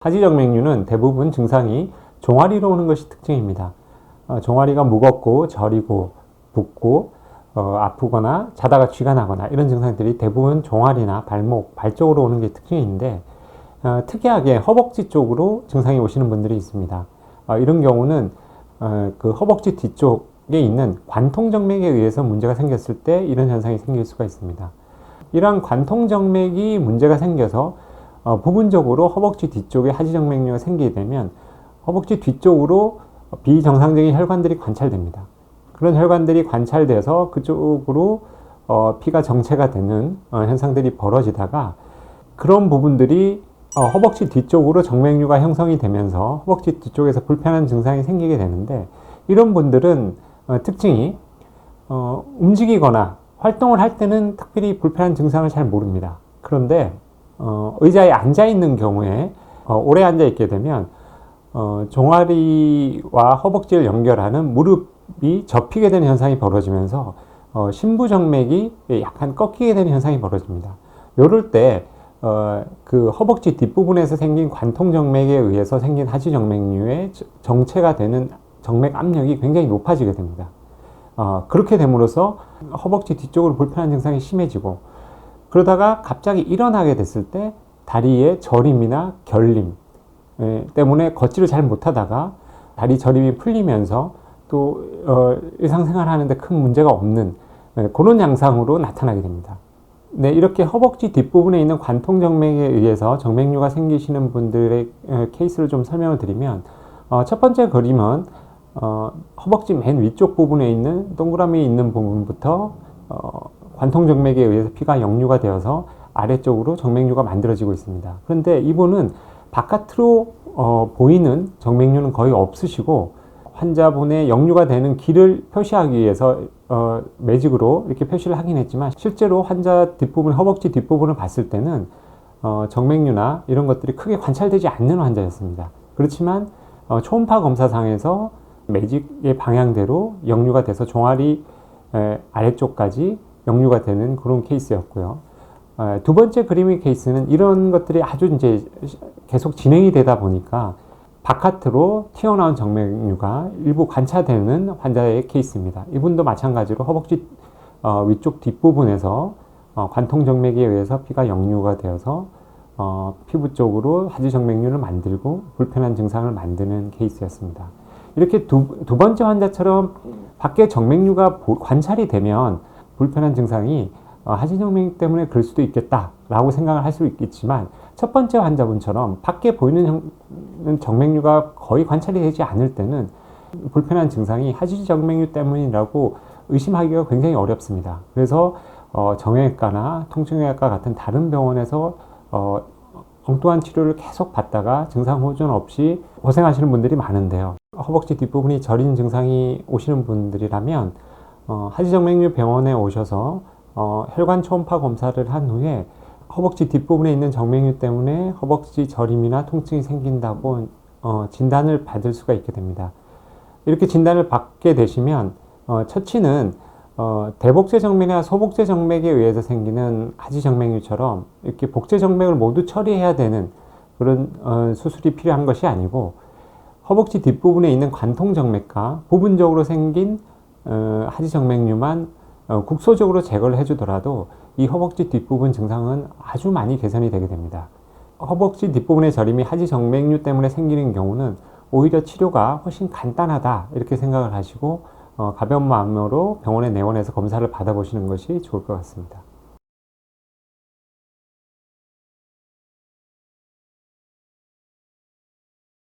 하지정맥류는 대부분 증상이 종아리로 오는 것이 특징입니다. 종아리가 무겁고 저리고 붓고 아프거나 자다가 쥐가 나거나 이런 증상들이 대부분 종아리나 발목, 발 쪽으로 오는 게 특징인데 특이하게 허벅지 쪽으로 증상이 오시는 분들이 있습니다. 이런 경우는 그 허벅지 뒤쪽에 있는 관통정맥에 의해서 문제가 생겼을 때 이런 현상이 생길 수가 있습니다. 이러한 관통정맥이 문제가 생겨서 부분적으로 허벅지 뒤쪽에 하지정맥류가 생기게 되면 허벅지 뒤쪽으로 비정상적인 혈관들이 관찰됩니다. 그런 혈관들이 관찰돼서 그쪽으로 피가 정체가 되는 현상들이 벌어지다가 그런 부분들이 허벅지 뒤쪽으로 정맥류가 형성이 되면서 허벅지 뒤쪽에서 불편한 증상이 생기게 되는데 이런 분들은 특징이 움직이거나 활동을 할 때는 특별히 불편한 증상을 잘 모릅니다. 그런데 의자에 앉아 있는 경우에 오래 앉아 있게 되면 종아리와 허벅지를 연결하는 무릎이 접히게 되는 현상이 벌어지면서 심부정맥이 약간 꺾이게 되는 현상이 벌어집니다. 이럴 때 그 허벅지 뒷부분에서 생긴 관통정맥에 의해서 생긴 하지정맥류의 정체가 되는 정맥 압력이 굉장히 높아지게 됩니다. 그렇게 됨으로써 허벅지 뒤쪽으로 불편한 증상이 심해지고 그러다가 갑자기 일어나게 됐을 때 다리의 저림이나 결림 때문에 걷지를 잘 못하다가 다리 저림이 풀리면서 또 일상생활 하는데 큰 문제가 없는 그런 양상으로 나타나게 됩니다. 네, 이렇게 허벅지 뒷부분에 있는 관통정맥에 의해서 정맥류가 생기시는 분들의 케이스를 좀 설명을 드리면 첫 번째 그림은 허벅지 맨 위쪽 부분에 있는 동그라미 있는 부분부터 관통정맥에 의해서 피가 역류가 되어서 아래쪽으로 정맥류가 만들어지고 있습니다. 그런데 이분은 바깥으로 보이는 정맥류는 거의 없으시고 환자분의 역류가 되는 길을 표시하기 위해서 매직으로 이렇게 표시를 하긴 했지만 실제로 환자 뒷부분, 허벅지 뒷부분을 봤을 때는 정맥류나 이런 것들이 크게 관찰되지 않는 환자였습니다. 그렇지만 초음파 검사상에서 매직의 방향대로 역류가 돼서 종아리 아래쪽까지 역류가 되는 그런 케이스였고요. 두 번째 그림의 케이스는 이런 것들이 아주 이제 계속 진행이 되다 보니까 바깥으로 튀어나온 정맥류가 일부 관찰되는 환자의 케이스입니다. 이분도 마찬가지로 허벅지 위쪽 뒷부분에서 관통정맥에 의해서 피가 역류가 되어서 피부 쪽으로 하지정맥류를 만들고 불편한 증상을 만드는 케이스였습니다. 이렇게 두 번째 환자처럼 밖에 정맥류가 관찰이 되면 불편한 증상이 하지정맥류 때문에 그럴 수도 있겠다라고 생각을 할 수 있겠지만 첫 번째 환자분처럼 밖에 보이는 정맥류가 거의 관찰이 되지 않을 때는 불편한 증상이 하지정맥류 때문이라고 의심하기가 굉장히 어렵습니다. 그래서 정형외과나 통증외과 같은 다른 병원에서 엉뚱한 치료를 계속 받다가 증상 호전 없이 고생하시는 분들이 많은데요. 허벅지 뒷부분이 저린 증상이 오시는 분들이라면 하지정맥류 병원에 오셔서 혈관 초음파 검사를 한 후에 허벅지 뒷부분에 있는 정맥류 때문에 허벅지 저림이나 통증이 생긴다고 진단을 받을 수가 있게 됩니다. 이렇게 진단을 받게 되시면 처치는 대복제 정맥이나 소복제 정맥에 의해서 생기는 하지정맥류처럼 이렇게 복제 정맥을 모두 처리해야 되는 그런 수술이 필요한 것이 아니고 허벅지 뒷부분에 있는 관통정맥과 부분적으로 생긴 하지정맥류만 국소적으로 제거를 해주더라도 이 허벅지 뒷부분 증상은 아주 많이 개선이 되게 됩니다. 허벅지 뒷부분의 저림이 하지정맥류 때문에 생기는 경우는 오히려 치료가 훨씬 간단하다 이렇게 생각을 하시고 가벼운 마음으로 병원에 내원해서 검사를 받아보시는 것이 좋을 것 같습니다.